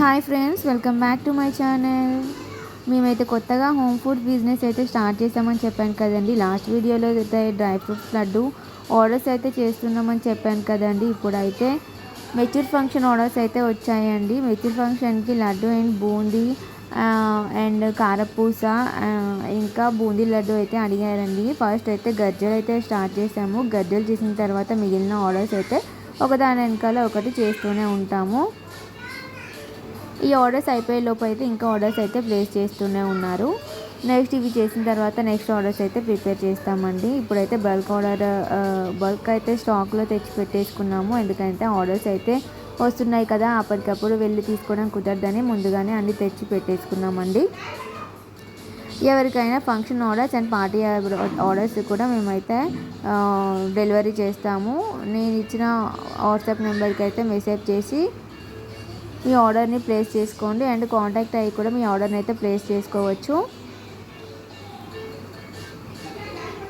Hi friends, welcome back to my channel. మేమైతే కొత్తగా home food business అయితే start చేసామని చెప్పాను కదండి. లాస్ట్ వీడియోలో అయితే డ్రై ఫ్రూట్స్ లడ్డు ఆర్డర్స్ అయితే చేస్తున్నామని చెప్పాను కదండి. ఇప్పుడైతే మెచ్యూర్ ఫంక్షన్ ఆర్డర్స్ అయితే వచ్చాయండి. మెచ్యూర్ ఫంక్షన్కి లడ్డు అండ్ బూందీ అండ్ కారపూస ఇంకా బూందీ లడ్డు అయితే అడిగారండి. ఫస్ట్ అయితే గజ్జలు అయితే స్టార్ట్ చేసాము. గజ్జలు చేసిన తర్వాత మిగిలిన ఆర్డర్స్ అయితే ఒకదాని వెనకాల ఒకటి చేస్తూనే ఉంటాము. ఈ ఆర్డర్స్ అయిపోయే లోపు అయితే ఇంకా ఆర్డర్స్ అయితే ప్లేస్ చేస్తూనే ఉన్నారు. నెక్స్ట్ ఇవి చేసిన తర్వాత నెక్స్ట్ ఆర్డర్స్ అయితే ప్రిపేర్ చేస్తామండి. ఇప్పుడైతే బల్క్ అయితే స్టాక్లో తెచ్చి పెట్టేసుకున్నాము. ఎందుకంటే ఆర్డర్స్ అయితే వస్తున్నాయి కదా, అప్పటికప్పుడు వెళ్ళి తీసుకోవడం కుదరదని ముందుగానే అన్ని తెచ్చి పెట్టేసుకున్నామండి. ఎవరికైనా function orders and party orders కూడా మేమైతే డెలివరీ చేస్తాము. నేను ఇచ్చిన వాట్సాప్ నెంబర్కి అయితే మెసేజ్ చేసి మీ ఆర్డర్ని ప్లేస్ చేసుకోండి అండ్ కాంటాక్ట్ అయ్యి కూడా మీ ఆర్డర్ని అయితే ప్లేస్ చేసుకోవచ్చు.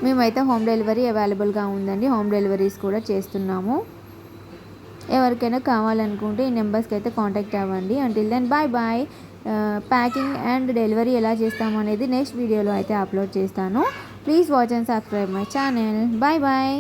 మేమైతే హోమ్ డెలివరీ అవైలబుల్గా ఉందండి. హోమ్ డెలివరీస్ కూడా చేస్తున్నాము. ఎవరికైనా కావాలనుకుంటే ఈ నెంబర్స్కి అయితే కాంటాక్ట్ అవ్వండి. Until then bye bye. Packing and delivery ఎలా చేస్తాము అనేది నెక్స్ట్ వీడియోలో అయితే అప్లోడ్ చేస్తాను. Please watch and subscribe my channel. Bye bye.